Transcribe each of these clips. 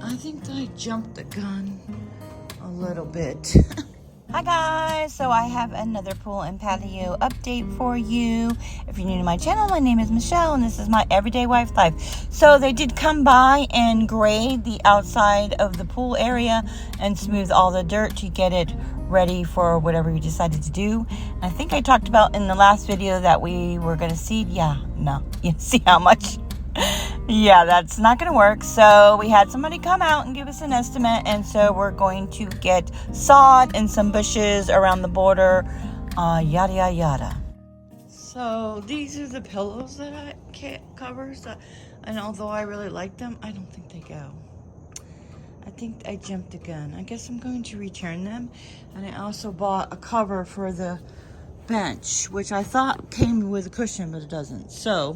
I think I jumped the gun a little bit. Hi guys, so I have another pool and patio update for you. If you're new to my channel, my name is Michelle and this is my everyday wife life. So they did come by and grade the outside of the pool area and smooth all the dirt to get it ready for whatever we decided to do. And I think I talked about in the last video that we were going to seed. You see how much? Yeah, that's not going to work. So we had somebody come out and give us an estimate. And so we're going to get sod and some bushes around the border, yada, yada, yada. So these are the pillows that I covers. And although I really like them, I don't think they go. I think I jumped the gun. I guess I'm going to return them. And I also bought a cover for the bench, which I thought came with a cushion, but it doesn't. So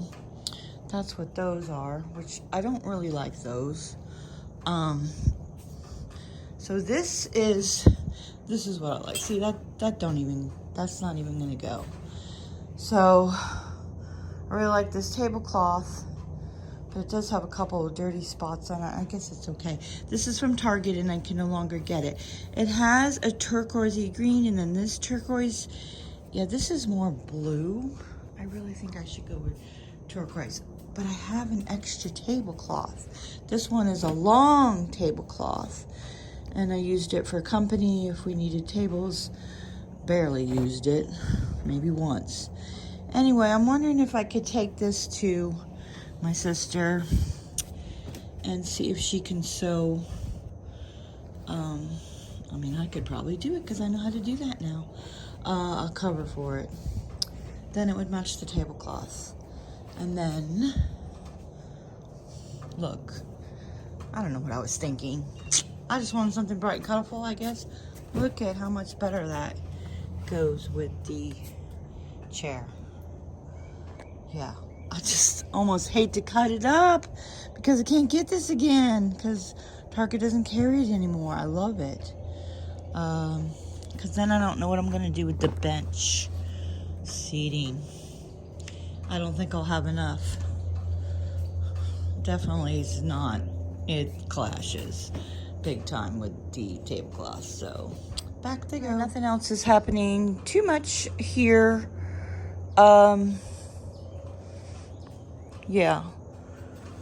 that's what those are, which I don't really like those. So this is what I like. See, that's not even gonna go. So I really like this tablecloth, but it does have a couple of dirty spots on it. I guess it's okay. This is from Target and I can no longer get it. It has a turquoisey green and then this turquoise. Yeah, this is more blue. I really think I should go with turquoise. But I have an extra tablecloth. This one is a long tablecloth. And I used it for company if we needed tables. Barely used it, maybe once. Anyway, I'm wondering if I could take this to my sister and see if she can sew. I mean, I could probably do it because I know how to do that now. A cover for it. Then it would match the tablecloth. And then, look, I don't know what I was thinking. I just wanted something bright and colorful, I guess. Look at how much better that goes with the chair. Yeah, I just almost hate to cut it up because I can't get this again because Target doesn't carry it anymore. I love it. Because then I don't know what I'm going to do with the bench seating. I don't think I'll have enough. Definitely is not. It clashes big time with the tablecloth. So back they go. Nothing else is happening too much here. Yeah.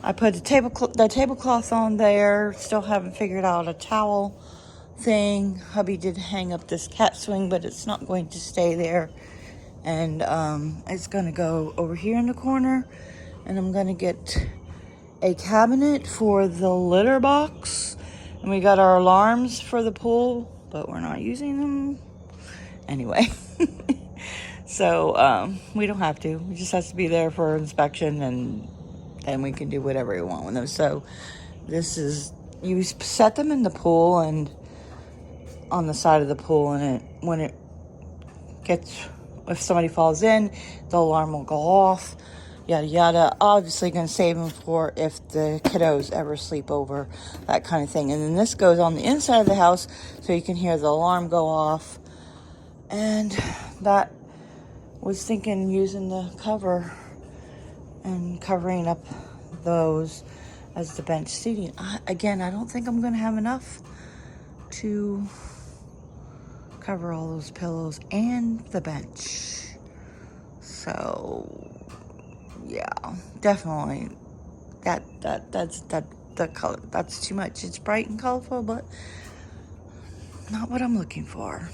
I put the tablecloth on there. Still haven't figured out a towel thing. Hubby did hang up this cat swing, but it's not going to stay there. And it's gonna go over here in the corner, and I'm gonna get a cabinet for the litter box. And we got our alarms for the pool, but we're not using them anyway. So we don't have to. It just has to be there for inspection, and then we can do whatever we want with them. So this is, you set them in the pool and on the side of the pool, and when it gets, if somebody falls in, the alarm will go off, yada yada. Obviously going to save them for if the kiddos ever sleep over, that kind of thing. And then this goes on the inside of the house so you can hear the alarm go off. And that was thinking using the cover and covering up those as the bench seating. Again, I don't think I'm going to have enough to cover all those pillows and the bench. So yeah, definitely that's the color, that's too much. It's bright and colorful, but not what I'm looking for.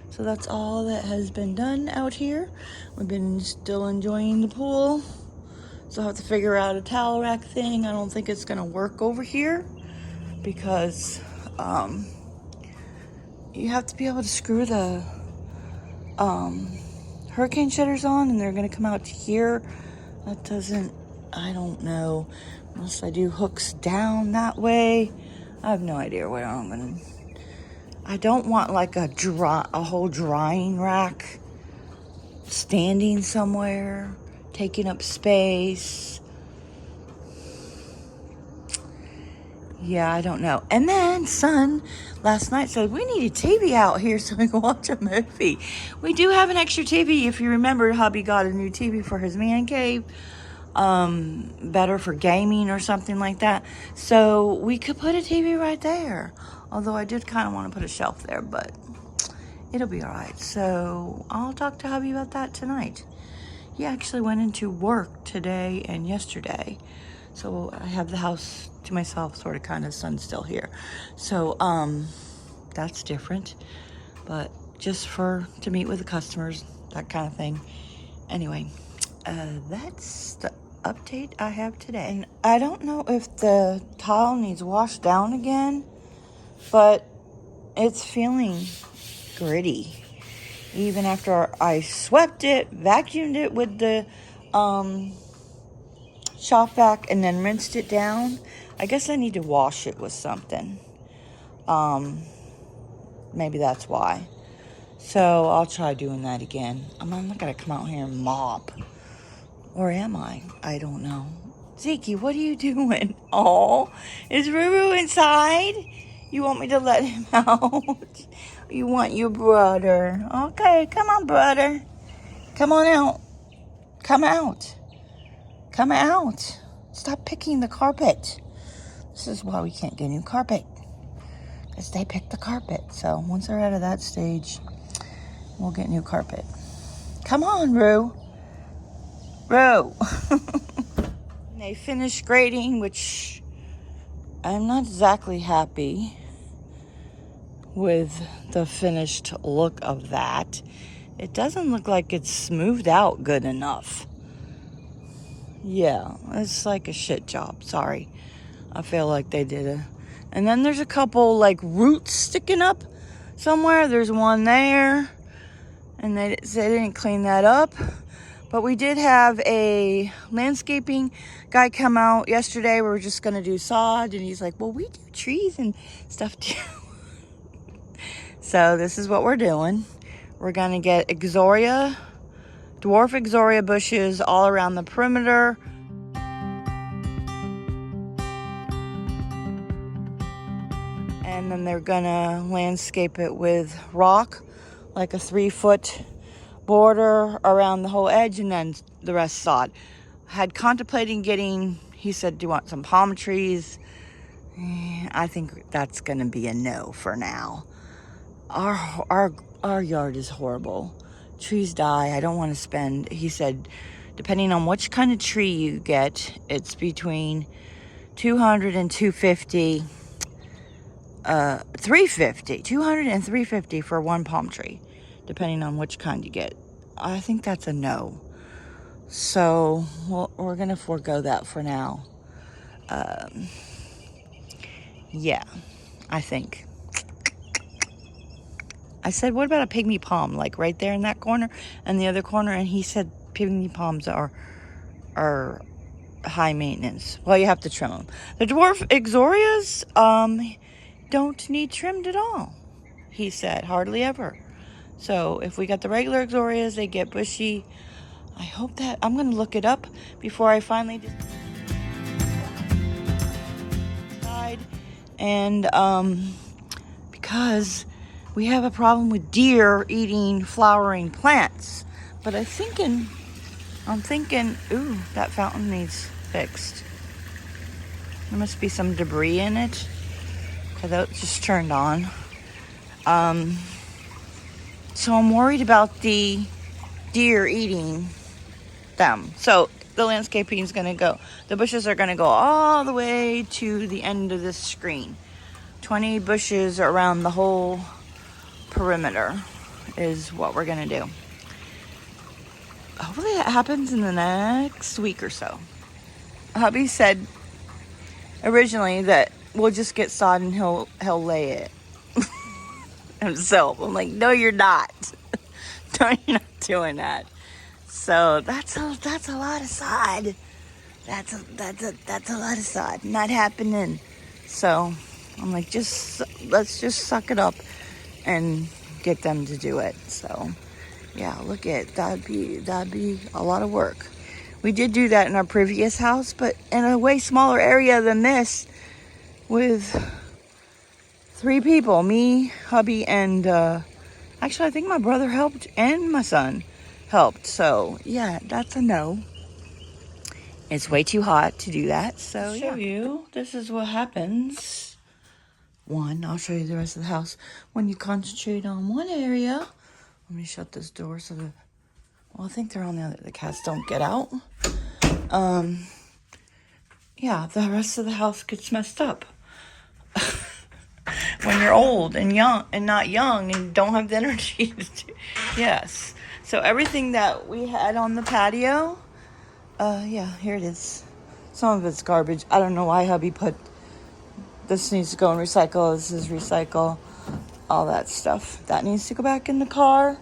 So that's all that has been done out here. We've been still enjoying the pool. So I have to figure out a towel rack thing. I don't think it's gonna work over here because you have to be able to screw the hurricane shutters on, and they're going to come out to here. That doesn't, I don't know, unless I do hooks down that way. I have no idea what I'm going to. I don't want like a whole drying rack standing somewhere, taking up space. Yeah, I don't know. And then son last night said we need a TV out here so we can watch a movie. We do have an extra TV. If you remember, hubby got a new TV for his man cave. better for gaming or something like that. So we could put a TV right there. Although I did kind of want to put a shelf there, but it'll be all right. So I'll talk to hubby about that tonight. He actually went into work today and yesterday. So I have the house to myself, sort of, kind of. Sun's still here. So that's different. But just to meet with the customers, that kind of thing. Anyway, that's the update I have today. And I don't know if the tile needs washed down again, but it's feeling gritty. Even after I swept it, vacuumed it with the shop vac, and then rinsed it down, I guess I need to wash it with something. Maybe that's why. So I'll try doing that again. I'm not gonna come out here and mop. Or am I? I don't know. Zeke, what are you doing? Oh, is Ruru inside? You want me to let him out? You want your brother. Okay, come on, brother. Come on out. Come out. Come out. Stop picking the carpet. This is why we can't get new carpet. Because they pick the carpet. So once they're out of that stage, we'll get new carpet. Come on, Roo. Roo. They finished grading, which I'm not exactly happy with the finished look of that. It doesn't look like it's smoothed out good enough. Yeah, it's like a shit job. Sorry. I feel like they did it. And then there's a couple like roots sticking up somewhere. There's one there. And they didn't clean that up. But we did have a landscaping guy come out yesterday. We were just going to do sod. And he's like, well, we do trees and stuff too. So this is what we're doing. We're going to get dwarf Exoria bushes all around the perimeter. And then they're going to landscape it with rock, like a 3-foot border around the whole edge, and then the rest sod. Had contemplating getting, he said, do you want some palm trees? I think that's going to be a no for now. Our yard is horrible. Trees die. I don't want to spend, he said, depending on which kind of tree you get, it's between $200 and $250, $200 and $350 for one palm tree, depending on which kind you get. I think that's a no. So we're going to forego that for now. Yeah, I think. I said, what about a pygmy palm? Like right there in that corner and the other corner. And he said pygmy palms are high maintenance. Well, you have to trim them. The dwarf Exorias don't need trimmed at all, he said. Hardly ever. So if we got the regular Exorias, they get bushy. I hope that, I'm going to look it up before I finally decide. And because we have a problem with deer eating flowering plants. But I'm thinking, ooh, that fountain needs fixed. There must be some debris in it, because that just turned on. So I'm worried about the deer eating them. So the landscaping is going to go, the bushes are going to go all the way to the end of this screen. 20 bushes around the whole perimeter is what we're going to do. Hopefully that happens in the next week or so. Hubby said originally that we'll just get sod and he'll lay it himself. I'm like, no, you're not. No, you're not doing that. So that's a lot of sod. That's a lot of sod. Not happening. So I'm like, let's just suck it up and get them to do it. So yeah, look at that'd be a lot of work. We did do that in our previous house, but in a way smaller area than this, with 3 people, me, hubby, and actually I think my brother helped and my son helped. So yeah, that's a no. It's way too hot to do that. So I'll show you. This is what happens. One, I'll show you the rest of the house. When you concentrate on one area, let me shut this door so that, well, I think they're on the other, the cats don't get out. Yeah, the rest of the house gets messed up. When you're old and young and not young and don't have the energy to do. Yes. So everything that we had on the patio, yeah, here it is. Some of it's garbage. I don't know why hubby put this needs to go in recycle, this is recycle, all that stuff. That needs to go back in the car.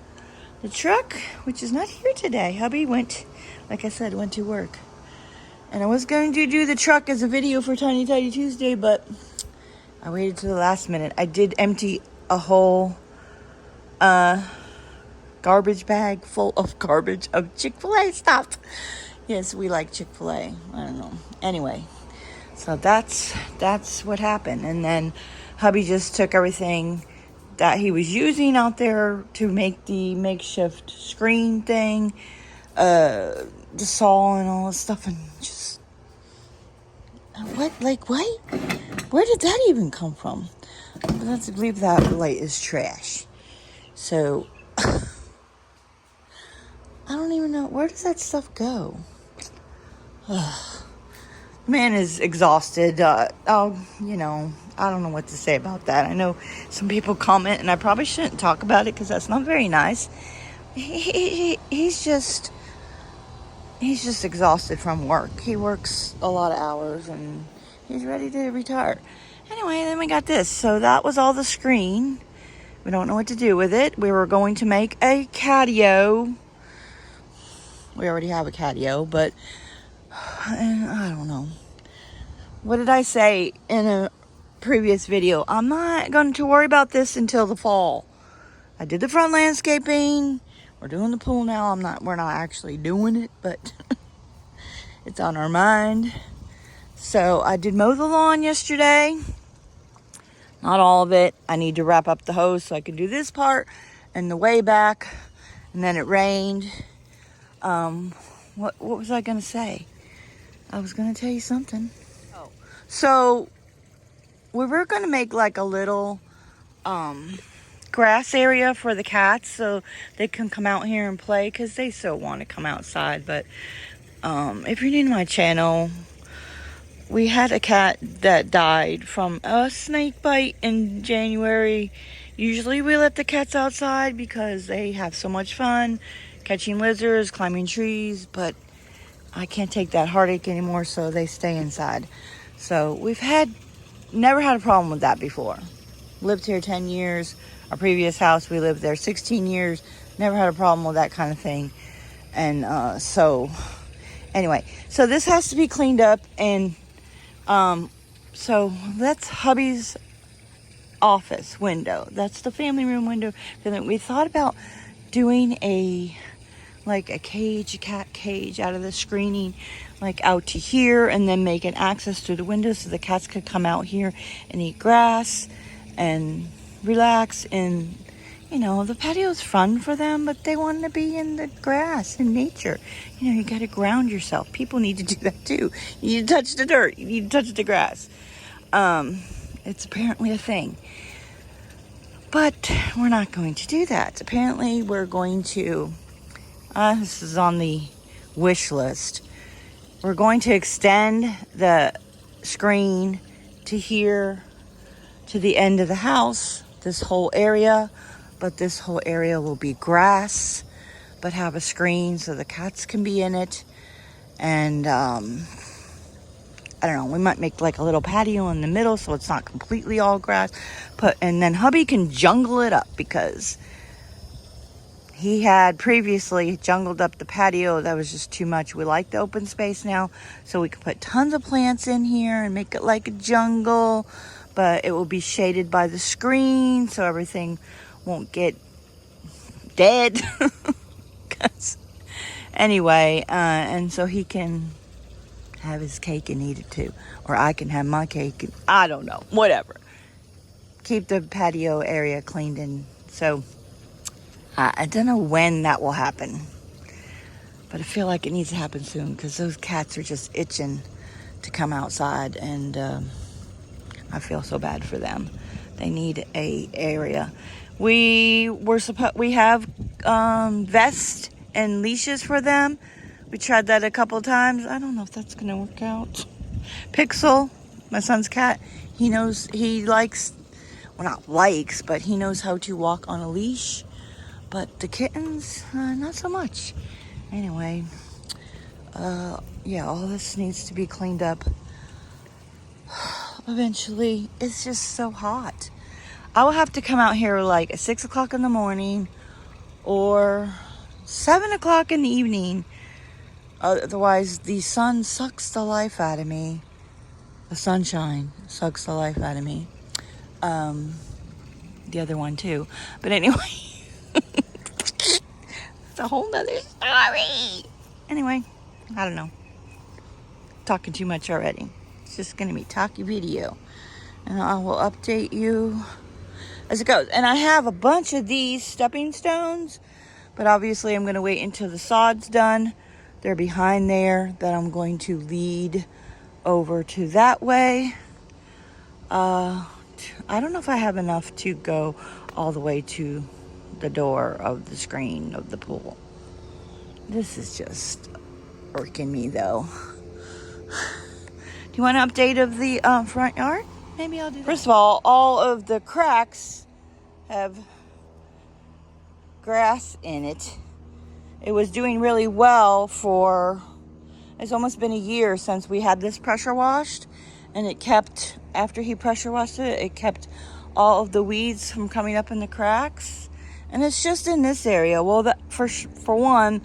The truck, which is not here today. Hubby went, like I said, went to work. And I was going to do the truck as a video for Tiny Tidy Tuesday, but I waited to the last minute. I did empty a whole garbage bag full of garbage of Chick-fil-A stuff. Yes, we like Chick-fil-A. I don't know. Anyway, so that's what happened. And then hubby just took everything that he was using out there to make the makeshift screen thing, the saw and all this stuff, and just what? Where did that even come from? Let's believe that light is trash. So I don't even know, where does that stuff go? Man is exhausted. I don't know what to say about that. I know some people comment, and I probably shouldn't talk about it because that's not very nice. He's just exhausted from work. He works a lot of hours, and he's ready to retire. Anyway, then we got this. So that was all the screen. We don't know what to do with it. We were going to make a catio. We already have a catio, but I don't know. What did I say in a previous video? I'm not going to worry about this until the fall. I did the front landscaping. We're doing the pool now. We're not actually doing it, but it's on our mind. So I did mow the lawn yesterday. Not all of it. I need to wrap up the hose so I can do this part and the way back. And then it rained. What was I going to say? I was going to tell you something. Oh. So we were going to make like a little grass area for the cats so they can come out here and play because they so want to come outside. But if you're new to my channel, we had a cat that died from a snake bite in January. Usually we let the cats outside because they have so much fun catching lizards, climbing trees, but I can't take that heartache anymore, so they stay inside. So we've never had a problem with that before. Lived here 10 years. Our previous house, we lived there 16 years. Never had a problem with that kind of thing. And so anyway, so this has to be cleaned up. And so that's hubby's office window. That's the family room window. We thought about doing a cat cage out of the screening, like out to here, and then make an access to the window so the cats could come out here and eat grass and relax. And the patio's fun for them, but they want to be in the grass and nature. You got to ground yourself. People need to do that too. You need to touch the dirt. You need to touch the grass. It's apparently a thing, but we're not going to do that. Apparently we're going to this is on the wish list. We're going to extend the screen to here, to the end of the house, this whole area. But this whole area will be grass, but have a screen so the cats can be in it. And I don't know, we might make like a little patio in the middle so it's not completely all grass. And then hubby can jungle it up because he had previously jungled up the patio. That was just too much. We like the open space now, so we can put tons of plants in here and make it like a jungle, but it will be shaded by the screen so everything won't get dead. Anyway, and so he can have his cake and eat it too, or I can have my cake and, I don't know, whatever. Keep the patio area cleaned. And so I don't know when that will happen. But I feel like it needs to happen soon because those cats are just itching to come outside, and I feel so bad for them. They need a area. We have vests and leashes for them. We tried that a couple times. I don't know if that's gonna work out. Pixel, my son's cat, he likes, well, not likes, but he knows how to walk on a leash. But the kittens, not so much. Anyway, yeah, all this needs to be cleaned up eventually. It's just so hot. I will have to come out here like at 6 o'clock in the morning or 7 o'clock in the evening. Otherwise, the sun sucks the life out of me. The sunshine sucks the life out of me. The other one too. But anyway, it's a whole nother story. Anyway, I don't know. Talking too much already. It's just going to be talky video. And I will update you as it goes. And I have a bunch of these stepping stones. But obviously I'm going to wait until the sod's done. They're behind there that I'm going to lead over to that way. I don't know if I have enough to go all the way to the door of the screen of the pool. This is just irking me though. Do you want an update of the front yard? Maybe I'll do that. First of all of the cracks have grass in it. It was doing really well for, it's almost been a year since we had this pressure washed, and it kept, after he pressure washed it, it kept all of the weeds from coming up in the cracks. And it's just in this area. Well, that for one,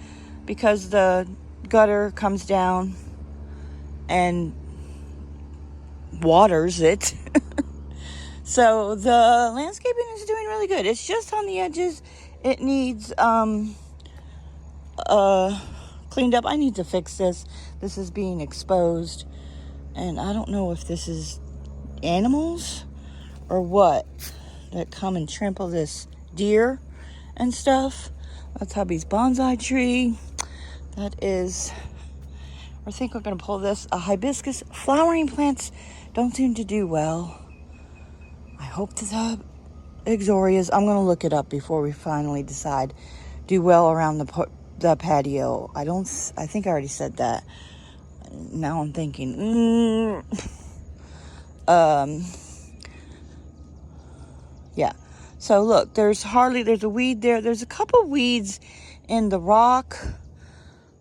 because the gutter comes down and waters it. So the landscaping is doing really good. It's just on the edges. It needs cleaned up. I need to fix this. This is being exposed, and I don't know if this is animals or what that come and trample this deer and stuff. That's hubby's bonsai tree. That is, I think we're gonna pull this. Hibiscus flowering plants don't seem to do well. I hope the Exorias, I'm gonna look it up before we finally decide, do well around the patio. I think I already said that. Now I'm thinking, yeah. So look, there's a weed there. There's a couple weeds in the rock.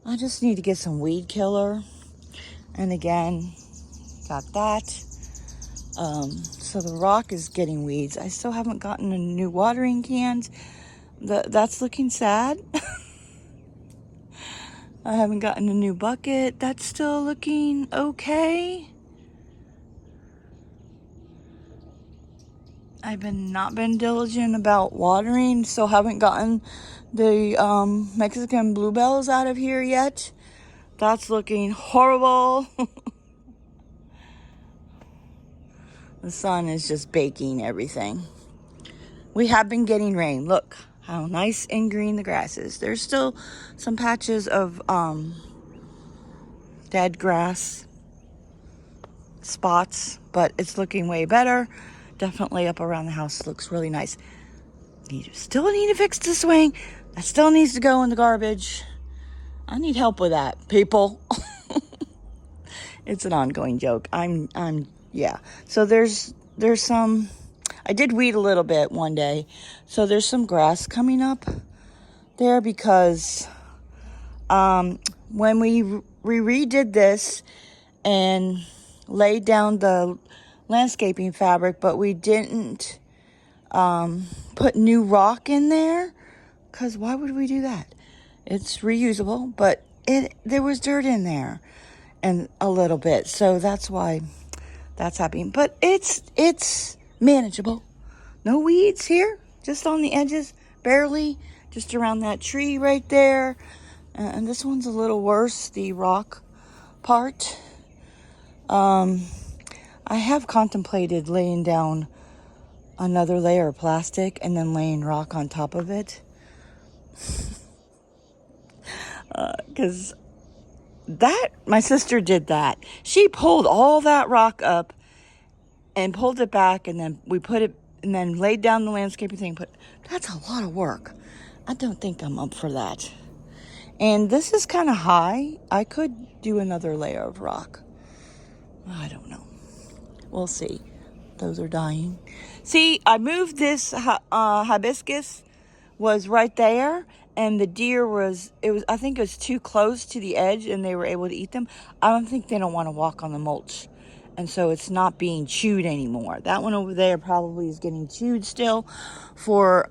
I just need to get some weed killer. And again, got that. So the rock is getting weeds. I still haven't gotten a new watering cans. That's looking sad. I haven't gotten a new bucket. That's still looking okay. I've not been diligent about watering. Still haven't gotten the Mexican bluebells out of here yet. That's looking horrible. The sun is just baking everything. We have been getting rain. Look how nice and green the grass is. There's still some patches of dead grass spots, but it's looking way better. Definitely up around the house looks really nice. Still need to fix the swing. That still needs to go in the garbage. I need help with that, people. It's an ongoing joke. Yeah. So there's some, I did weed a little bit one day. So there's some grass coming up there because when we redid this and laid down the landscaping fabric, but we didn't put new rock in there, because why would we do that? It's reusable, but there was dirt in there and a little bit, so that's why that's happening. But it's manageable. No weeds here, just on the edges, barely, just around that tree right there. And this one's a little worse, the rock part. I have contemplated laying down another layer of plastic and then laying rock on top of it. Because my sister did that. She pulled all that rock up and pulled it back, and then we put it, and then laid down the landscaping thing. But that's a lot of work. I don't think I'm up for that. And this is kind of high. I could do another layer of rock. I don't know. We'll see. Those are dying. See, I moved this hibiscus was right there, and the deer I think it was too close to the edge, and they were able to eat them. I don't think they don't want to walk on the mulch, and so it's not being chewed anymore. That one over there probably is getting chewed still from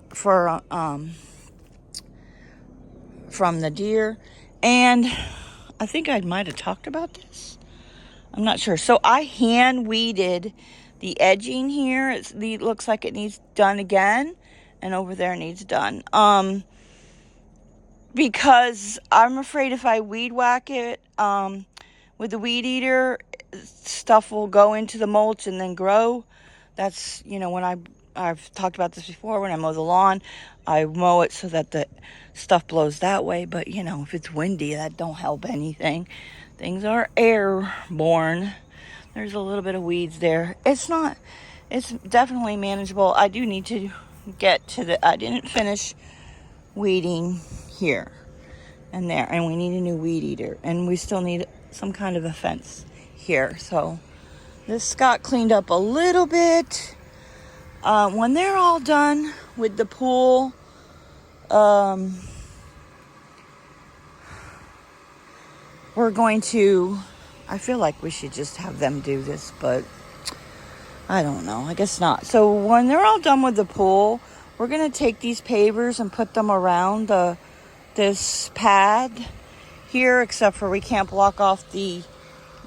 the deer. And I think I might have talked about this. I'm not sure. So I hand weeded the edging here. It looks like it needs done again, and over there needs done. Because I'm afraid if I weed whack it with the weed eater, stuff will go into the mulch and then grow. That's, when I've talked about this before, when I mow the lawn, I mow it so that the stuff blows that way. But, if it's windy, that don't help anything. Things are airborne. There's a little bit of weeds there. It's definitely manageable. I do need to get I didn't finish weeding here and there, and we need a new weed eater, and we still need some kind of a fence here. So this got cleaned up a little bit. When they're all done with the pool, we're going to, I feel like we should just have them do this, but I don't know. I guess not. So when they're all done with the pool, we're going to take these pavers and put them around this pad here, except for we can't block off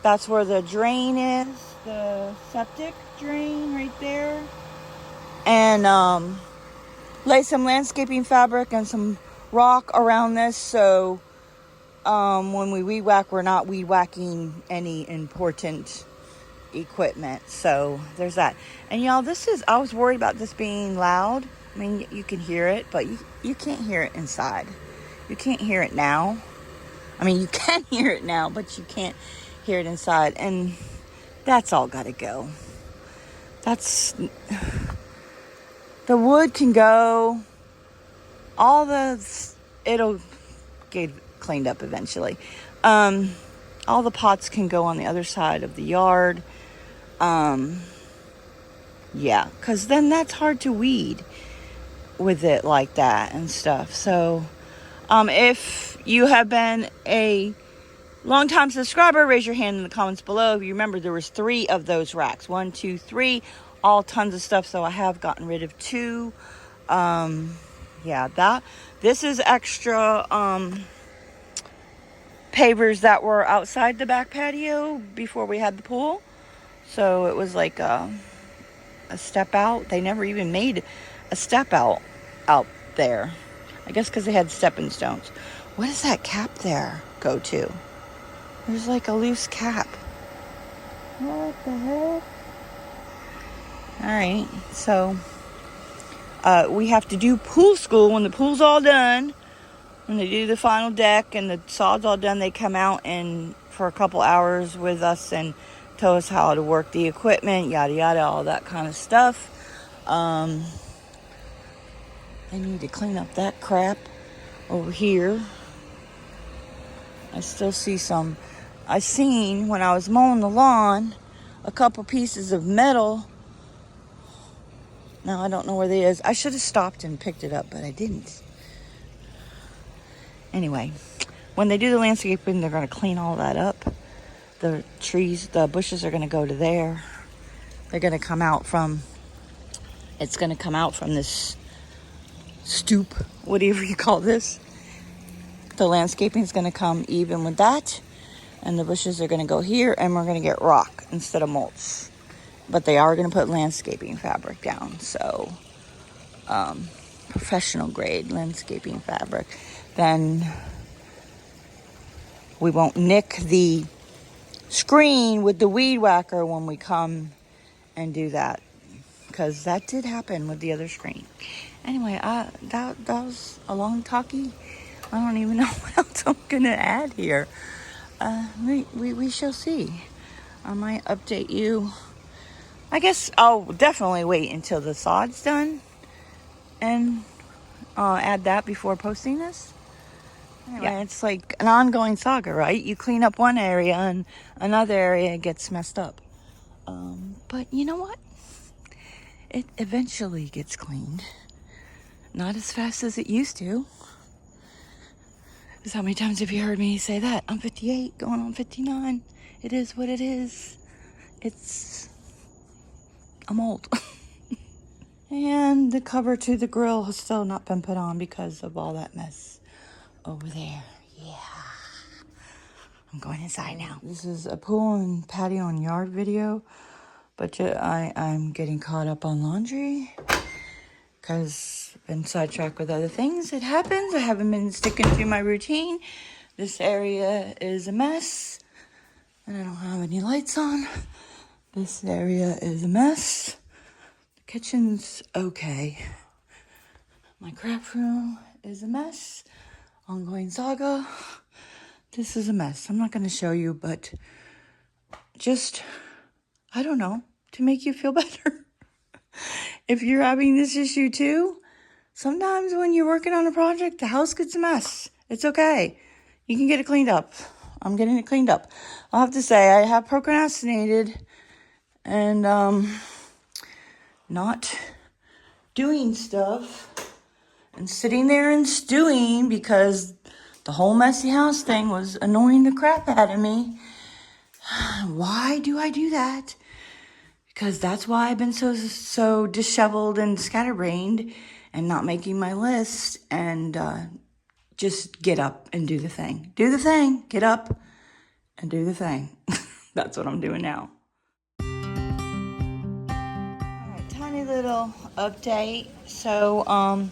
that's where the drain is, the septic drain right there. And lay some landscaping fabric and some rock around this, so when we weed whack, we're not weed whacking any important equipment. So there's that. And y'all, I was worried about this being loud. I mean, you can hear it, but you can't hear it inside. You can't hear it now. I mean, you can hear it now, but you can't hear it inside. And that's all got to go. The wood can go. It'll get cleaned up eventually. All the pots can go on the other side of the yard. Yeah, because then that's hard to weed with it like that and stuff. So, if you have been a long-time subscriber, raise your hand in the comments below. If you remember, there was 3 of those racks. 1, 2, 3, all tons of stuff. So I have gotten rid of 2. Yeah, this is extra pavers that were outside the back patio before we had the pool. So it was like a step out. They never even made a step out there. I guess because they had stepping stones. What does that cap there go to? There's like a loose cap. What the heck? Alright, so we have to do pool school when the pool's all done. When they do the final deck and the sod's all done, they come out and for a couple hours with us and tell us how to work the equipment, yada yada, all that kind of stuff. They need to clean up that crap over here. I still see I seen when I was mowing the lawn a couple pieces of metal. Now I don't know where they is. I should have stopped and picked it up, but I didn't. Anyway, when they do the landscaping, they're going to clean all that up. The bushes are going to go to there. They're going to come out from this stoop, whatever you call this. The landscaping is going to come even with that. And the bushes are going to go here, and we're going to get rock instead of mulch. But they are going to put landscaping fabric down. So, professional grade landscaping fabric. Then we won't nick the screen with the weed whacker when we come and do that, because that did happen with the other screen. Anyway, that was a long talkie. I don't even know what else I'm gonna add here. We shall see. I might update you. I guess I'll definitely wait until the sod's done and add that before posting this. Anyway, yeah. It's like an ongoing saga, right? You clean up one area and another area gets messed up. But you know what? It eventually gets cleaned. Not as fast as it used to. Because how many times have you heard me say that? I'm 58, going on 59. It is what it is. I'm old. And the cover to the grill has still not been put on because of all that mess over there. Yeah. I'm going inside now. This is a pool and patio and yard video. But I'm getting caught up on laundry. Because I've been sidetracked with other things. It happens. I haven't been sticking to my routine. This area is a mess. And I don't have any lights on. This area is a mess. The kitchen's okay. My craft room is a mess. Ongoing saga. This is a mess. I'm not going to show you, but just, I don't know, to make you feel better. If you're having this issue too, sometimes when you're working on a project, the house gets a mess. It's okay. You can get it cleaned up. I'm getting it cleaned up. I'll have to say I have procrastinated and not doing stuff and sitting there and stewing because the whole messy house thing was annoying the crap out of me. Why do I do that? Because that's why I've been so disheveled and scatterbrained and not making my list and just get up and do the thing. Do the thing. Get up and do the thing. That's what I'm doing now. All right, tiny little update. So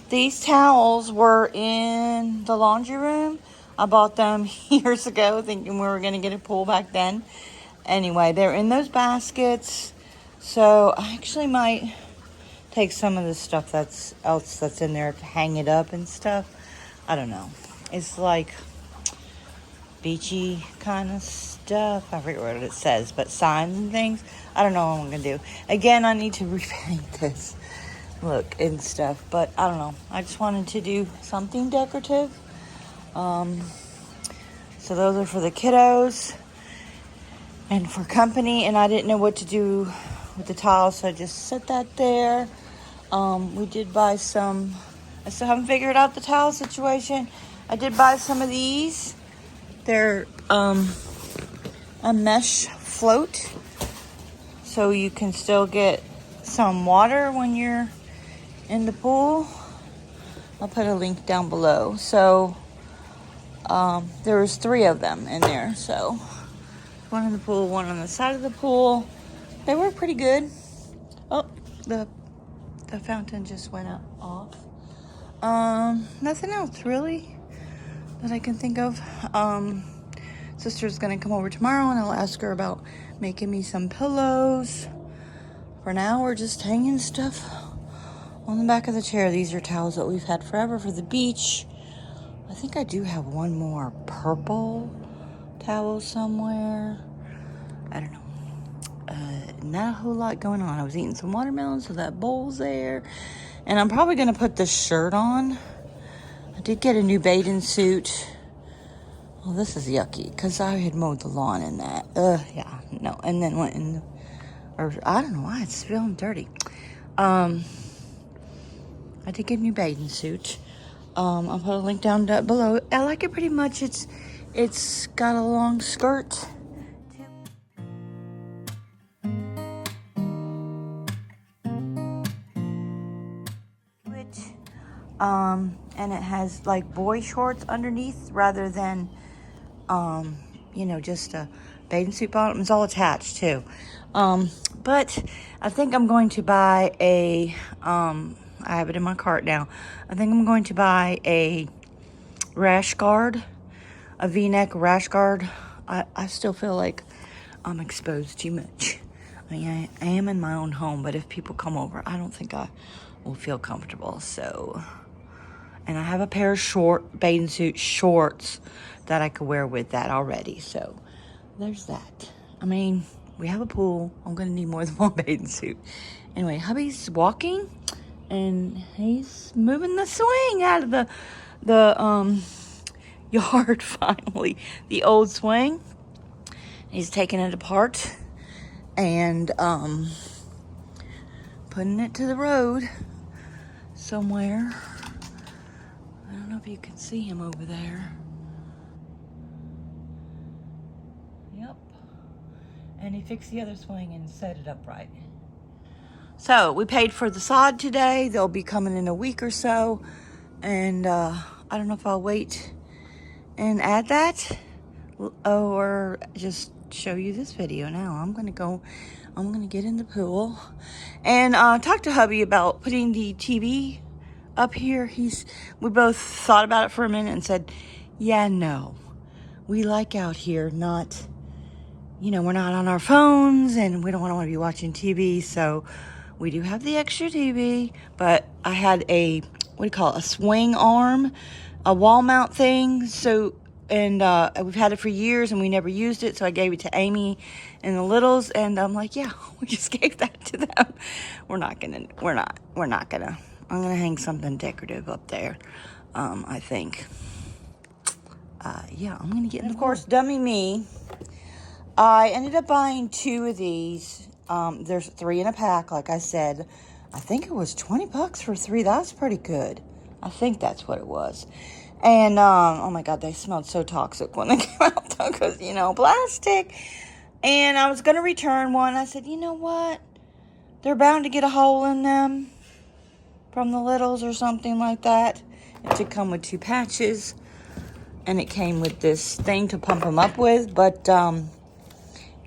these towels were in the laundry room. I bought them years ago thinking we were going to get a pool back then. Anyway, they're in those baskets. So I actually might take some of the stuff that's in there to hang it up and stuff. I don't know. It's like beachy kind of stuff. I forget what it says, but signs and things. I don't know what I'm going to do. Again, I need to repaint this look and stuff, but I don't know. I just wanted to do something decorative. So those are for the kiddos and for company, and I didn't know what to do with the towels, so I just set that there. We did buy some. I still haven't figured out the towel situation. I did buy some of these. They're a mesh float, so you can still get some water when you're in the pool. I'll put a link down below. So there was 3 of them in there. So one in the pool, one on the side of the pool. They were pretty good. Oh, the fountain just went off. Nothing else really that I can think of. Sister's gonna come over tomorrow and I'll ask her about making me some pillows. For now, we're just hanging stuff on the back of the chair. These are towels that we've had forever for the beach. I think I do have one more purple towel somewhere. I don't know. Not a whole lot going on. I was eating some watermelon, so that bowl's there. And I'm probably going to put this shirt on. I did get a new bathing suit. Well, this is yucky because I had mowed the lawn in that. Yeah, no. And then went in, or I don't know why it's feeling dirty. I did get a new bathing suit. I'll put a link down below. I like it pretty much. It's got a long skirt. And it has like boy shorts underneath rather than, just a bathing suit bottom. It's all attached too. But I think I'm going to buy I have it in my cart now. I think I'm going to buy a rash guard, a V-neck rash guard. I still feel like I'm exposed too much. I mean, I am in my own home, but if people come over, I don't think I will feel comfortable. So And I have a pair of short bathing suit shorts that I could wear with that already. So there's that. I mean, we have a pool. I'm going to need more than one bathing suit. Anyway, hubby's walking and he's moving the swing out of the yard finally. The old swing. He's taking it apart and putting it to the road somewhere. I don't know if you can see him over there. Yep. And he fixed the other swing and set it up right. So we paid for the sod today. They'll be coming in a week or so. And I don't know if I'll wait and add that or just show you this video now. I'm gonna get in the pool and talk to hubby about putting the TV up here. We both thought about it for a minute and said, yeah, no, we like out here, not, we're not on our phones and we don't want to be watching TV. So we do have the extra TV, but I had a swing arm, a wall mount thing. So, and we've had it for years and we never used it. So I gave it to Amy and the littles, and I'm like, yeah, we just gave that to them. I'm gonna hang something decorative up there. I think. Yeah, I'm gonna get in. Of course, dummy me. I ended up buying 2 of these. There's 3 in a pack, like I said. I think it was $20 for 3. That's pretty good. I think that's what it was. And, oh my God, they smelled so toxic when they came out, though, because, plastic. And I was going to return one. I said, you know what? They're bound to get a hole in them from the littles or something like that. It did come with 2 patches. And it came with this thing to pump them up with. But,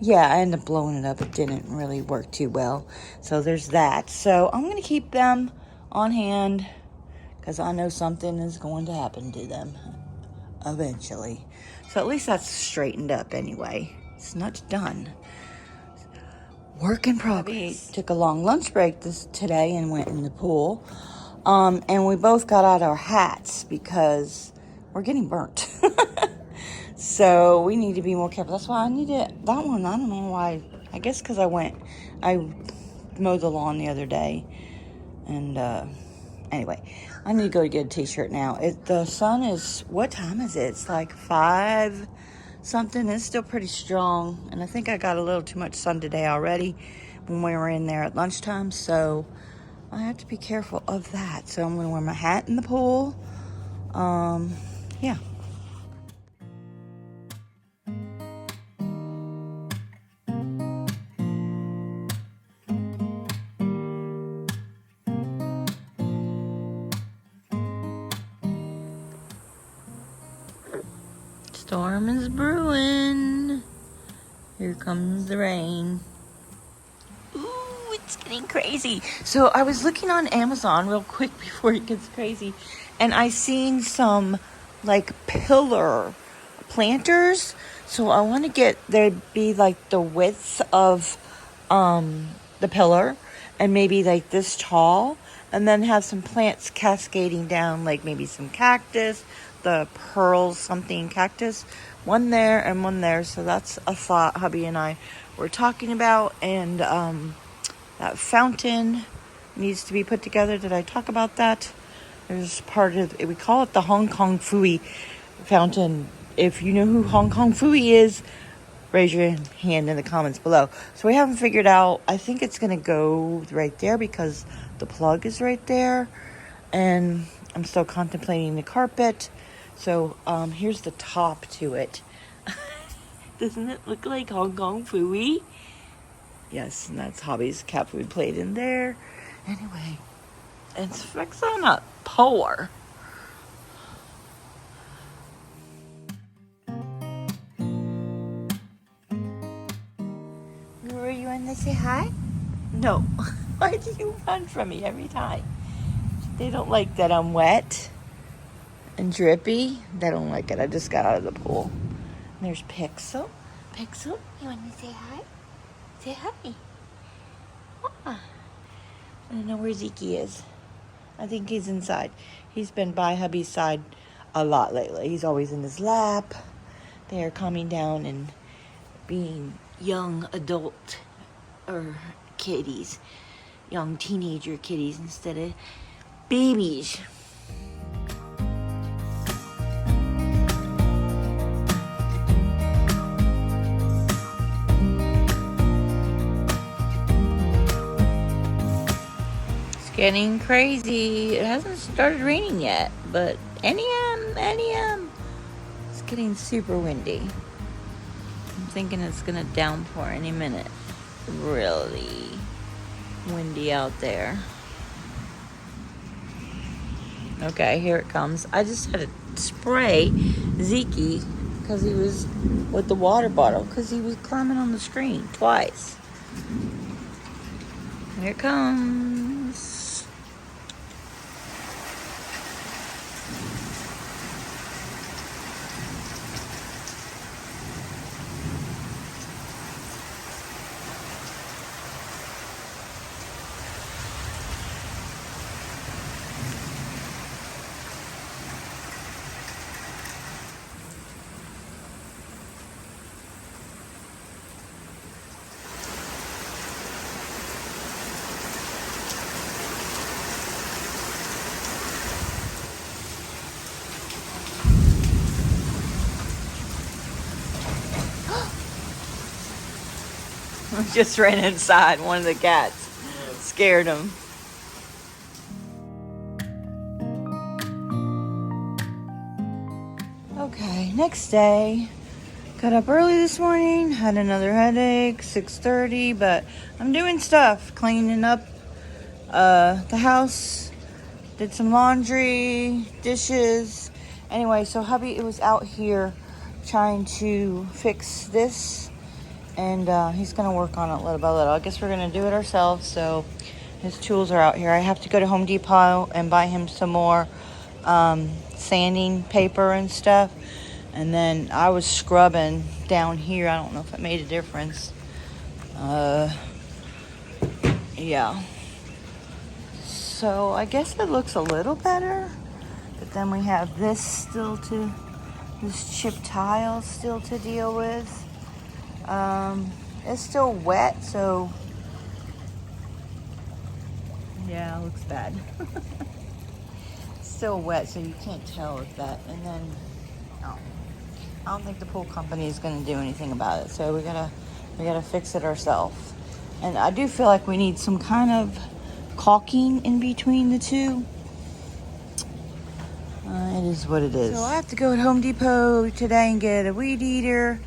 yeah, I ended up blowing it up. It didn't really work too well. So there's that. So I'm going to keep them on hand because I know something is going to happen to them eventually. So at least that's straightened up anyway. It's not done. Work in progress. Took a long lunch break today and went in the pool. And we both got out our hats because we're getting burnt. So we need to be more careful. That's why I needed that one. I don't know why. I guess because I mowed the lawn the other day. And anyway, I need to go get a t-shirt now. The sun is, what time is it? It's like 5 something. It's still pretty strong. And I think I got a little too much sun today already when we were in there at lunchtime. So I have to be careful of that. So I'm going to wear my hat in the pool. Yeah. Storm is brewing. Here comes the rain. Ooh, it's getting crazy. So I was looking on Amazon real quick before it gets crazy, and I seen some like pillar planters. So I want to get there be like the width of the pillar and maybe like this tall, and then have some plants cascading down, like maybe some cactus, the pearl something cactus, one there and one there. So that's a thought hubby and I were talking about. And that fountain needs to be put together. Did I talk about that? There's part of, we call it the Hong Kong Fooey fountain. If you know who Hong Kong Fooey is, raise your hand in the comments below. So we haven't figured out. I think it's going to go right there because the plug is right there. And I'm still contemplating the carpet. So here's the top to it. Doesn't it look like Hong Kong Fooey? Yes, and that's hubby's cat food plate in there. Anyway, it's fixing up pour. Were you want to say hi? No. Why do you run from me every time? They don't like that I'm wet and drippy. They don't like it. I just got out of the pool. And there's Pixel. Pixel, you want to say hi? Say hi. I don't know where Zeke is. I think he's inside. He's been by hubby's side a lot lately. He's always in his lap. They are calming down and being young adult or kitties, young teenager kitties instead of babies. It's getting crazy. It hasn't started raining yet, but NEM. It's getting super windy. I'm thinking it's gonna downpour any minute. Really windy out there. Okay, here it comes. I just had to spray Zeke because he was with the water bottle because he was climbing on the screen twice. Here it comes. Just ran inside. One of the cats scared him. Okay, next day. Got up early this morning. Had another headache. 6:30, but I'm doing stuff, cleaning up the house. Did some laundry, dishes. Anyway, so hubby was out here trying to fix this. And he's going to work on it little by little. I guess we're going to do it ourselves. So his tools are out here. I have to go to Home Depot and buy him some more sanding paper and stuff. And then I was scrubbing down here. I don't know if it made a difference. Yeah. So I guess it looks a little better. But then we have this chipped tile still to deal with. It's still wet, so yeah, it looks bad. It's still wet, so you can't tell if that. And then I don't think the pool company is going to do anything about it. So we gotta fix it ourselves. And I do feel like we need some kind of caulking in between the two. It is what it is. So I have to go to Home Depot today and get a weed eater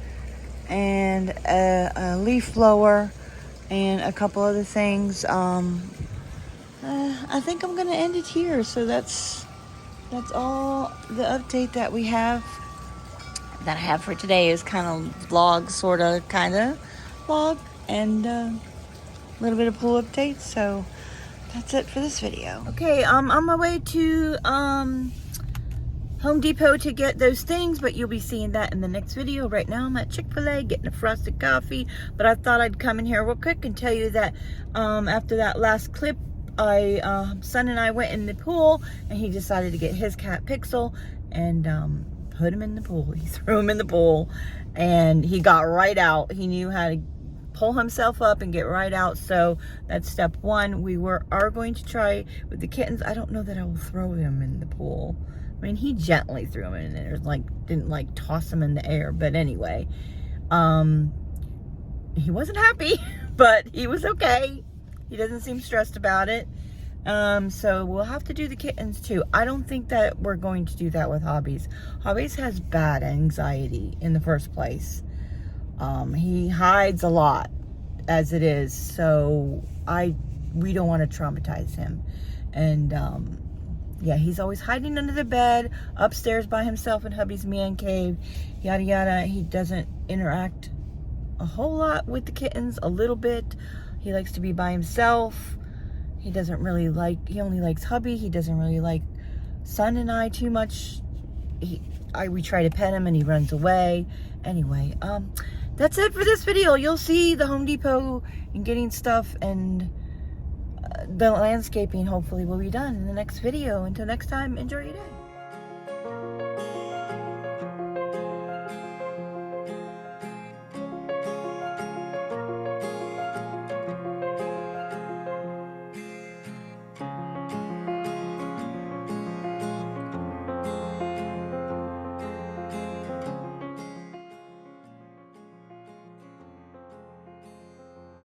and a leaf blower and a couple other things. I think I'm gonna end it here. So that's all the update that I have for today is kind of vlog, kind of vlog, and a little bit of pool updates. So that's it for this video. Okay, I'm on my way to Home Depot to get those things, but you'll be seeing that in the next video. Right now I'm at Chick-fil-A getting a frosted coffee, but I thought I'd come in here real quick and tell you that after that last clip, son and I went in the pool and he decided to get his cat Pixel and put him in the pool. He threw him in the pool and he got right out. He knew how to pull himself up and get right out. So that's step one. We are going to try with the kittens. I don't know that I will throw him in the pool. I mean, he gently threw him in there, didn't toss him in the air. But anyway, he wasn't happy, but he was okay. He doesn't seem stressed about it. So we'll have to do the kittens too. I don't think that we're going to do that with Hobbies. Hobbies has bad anxiety in the first place. He hides a lot as it is. So we don't want to traumatize him. And, yeah, he's always hiding under the bed, upstairs by himself in hubby's man cave, yada, yada. He doesn't interact a whole lot with the kittens, a little bit. He likes to be by himself. He only likes hubby. He doesn't really like son and I too much. We try to pet him and he runs away. Anyway, that's it for this video. You'll see the Home Depot and getting stuff and the landscaping hopefully will be done in the next video. Until next time, enjoy your day.